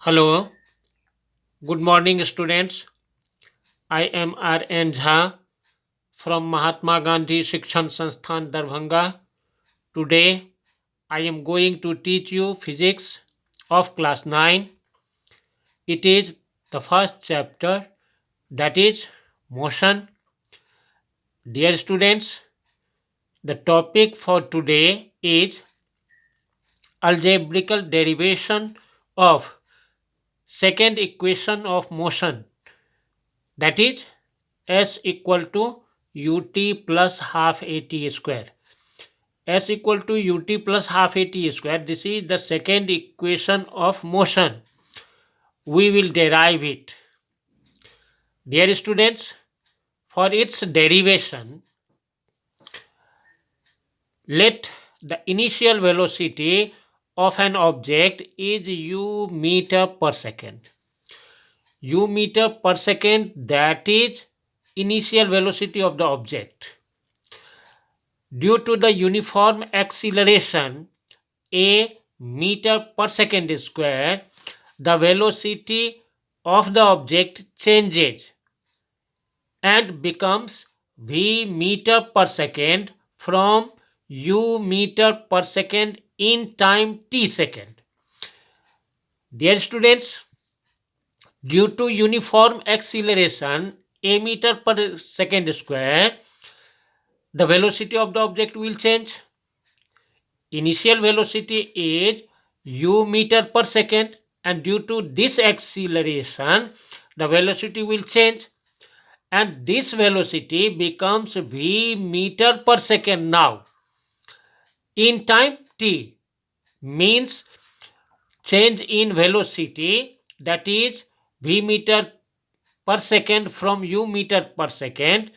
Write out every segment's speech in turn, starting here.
Hello, good morning, students. I am R.N. Jha from Mahatma Gandhi Shikshan Sansthan Darbhanga. Today, I am going to teach you physics of class 9. It is the first chapter, that is motion. Dear students, the topic for today is algebraical derivation of second equation of motion, that is S equal to ut plus half at square. S equal to ut plus half at square. This is the second equation of motion. We will derive it. Dear students, for its derivation, let the initial velocity of an object is u meter per second. U meter per second, that is initial velocity of the object. Due to the uniform acceleration a meter per second square, the velocity of the object changes and becomes v meter per second from u meter per second in time t second. Dear students, due to uniform acceleration a meter per second square, the velocity of the object will change. Initial velocity is u meter per second, and due to this acceleration the velocity will change, and this velocity becomes v meter per second now in time t, means change in velocity, that is v meter per second from u meter per second.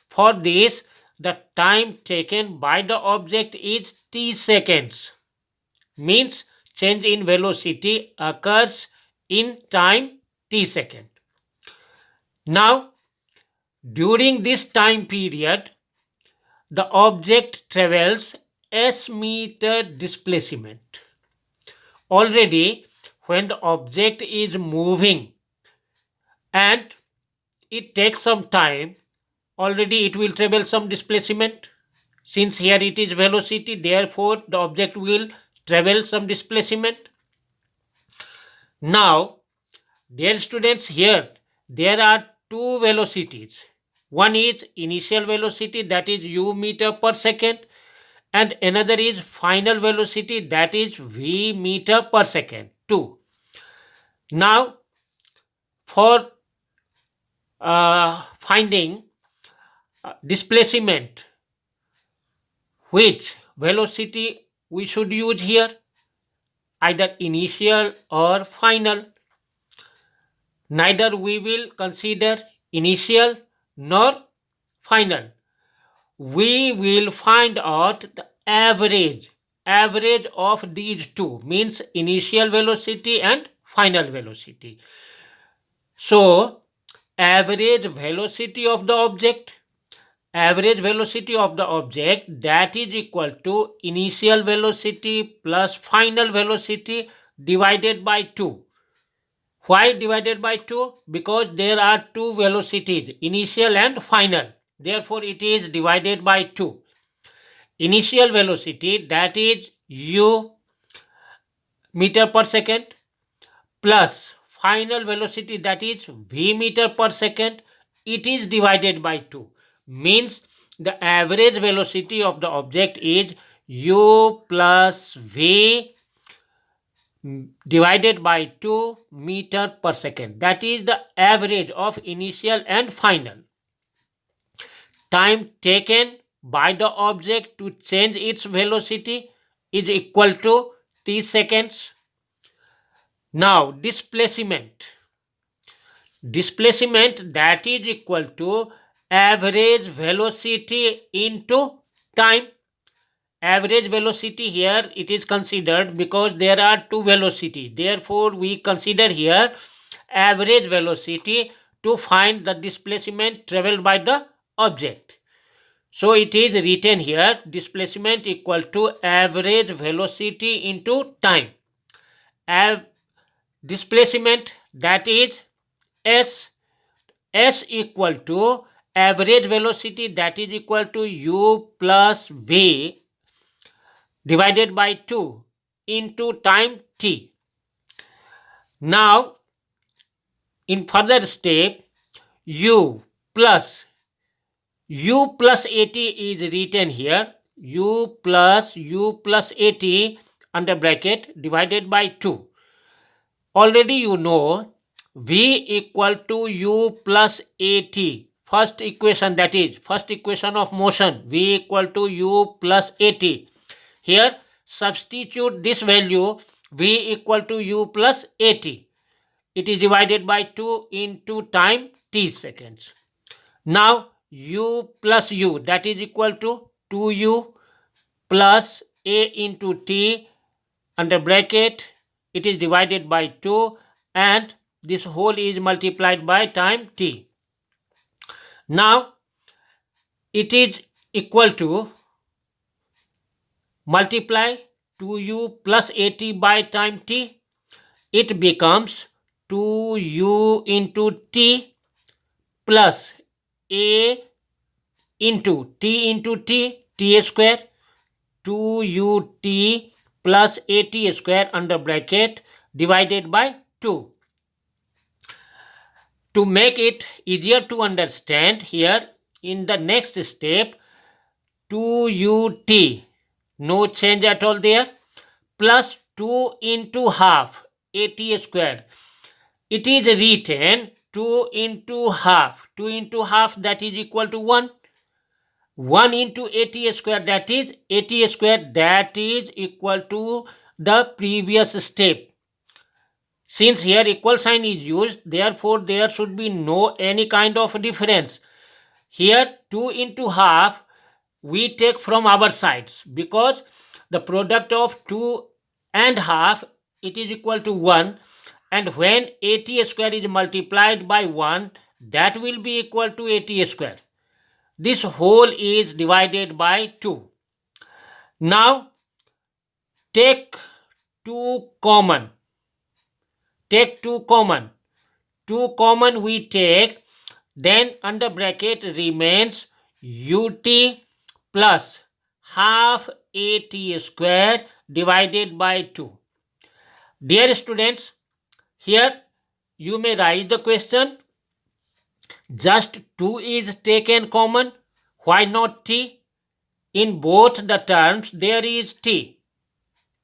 For this, the time taken by the object is t seconds, means change in velocity occurs in time t second. Now, during this time period, the object travels s meter displacement. Already, when the object is moving and it takes some time, already it will travel some displacement. Since here it is velocity, therefore the object will travel some displacement. Now, dear students, here there are two velocities. One is initial velocity, that is u meter per second, and another is final velocity, that is v meter per second 2. Now, for finding displacement, which velocity we should use here, either initial or final? Neither we will consider initial nor final. We will find out the average of these two, means initial velocity and final velocity. So, average velocity of the object, that is equal to initial velocity plus final velocity divided by 2. Why divided by 2? Because there are two velocities, initial and final. Therefore, it is divided by 2. Initial velocity, that is u meter per second, plus final velocity, that is v meter per second, it is divided by 2. Means the average velocity of the object is u plus v divided by 2 meter per second. That is the average of initial and final. Time taken by the object to change its velocity is equal to t seconds. Now, displacement, that is equal to average velocity into time. Average velocity here it is considered because there are two velocities, therefore we consider here average velocity to find the displacement traveled by the object. So it is written here, displacement equal to average velocity into time. displacement, that is s. S equal to average velocity, that is equal to u plus v divided by 2 into time t. Now in further step, u plus at is written here, u plus at under bracket divided by 2. Already you know v equal to u plus at. First equation, that is first equation of motion, v equal to u plus at. Here substitute this value v equal to u plus at. It is divided by 2 into time t seconds. Now u plus u, that is equal to 2u plus a into t under bracket, it is divided by 2 and this whole is multiplied by time t. Now it is equal to multiply 2u plus at by time t. It becomes 2u into t plus a into t square, 2ut plus at square under bracket divided by 2. To make it easier to understand, here in the next step, 2ut, no change at all there, plus 2 into half at square. It is written 2 into half, that is equal to 1. 1 into at square, that is equal to the previous step. Since here equal sign is used, therefore there should be no any kind of difference. Here 2 into half we take from our sides, because the product of 2 and half, it is equal to 1, and when at square is multiplied by 1, that will be equal to at square. This whole is divided by 2. Now take 2 common. Take 2 common. 2 common we take, then under bracket remains ut plus half at square divided by 2. Dear students, here you may raise the question, just 2 is taken common, why not t? In both the terms there is t.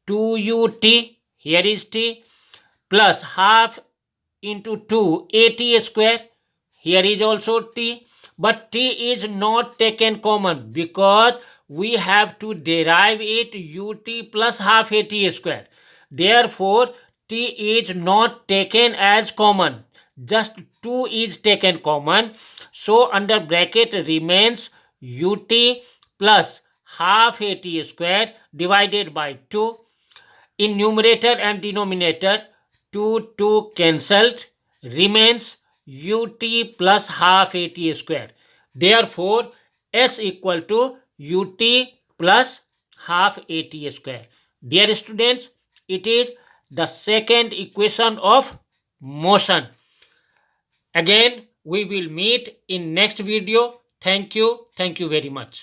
2ut, here is t, plus half into 2 at square, here is also t, but t is not taken common because we have to derive it ut plus half at square. Therefore t is not taken as common, just 2 is taken common. So under bracket remains ut plus half at square divided by 2. In numerator and denominator, 2 cancelled, remains ut plus half at square. Therefore s equal to ut plus half at square. Dear students, it is the second equation of motion. Again we will meet in next video. Thank you very much.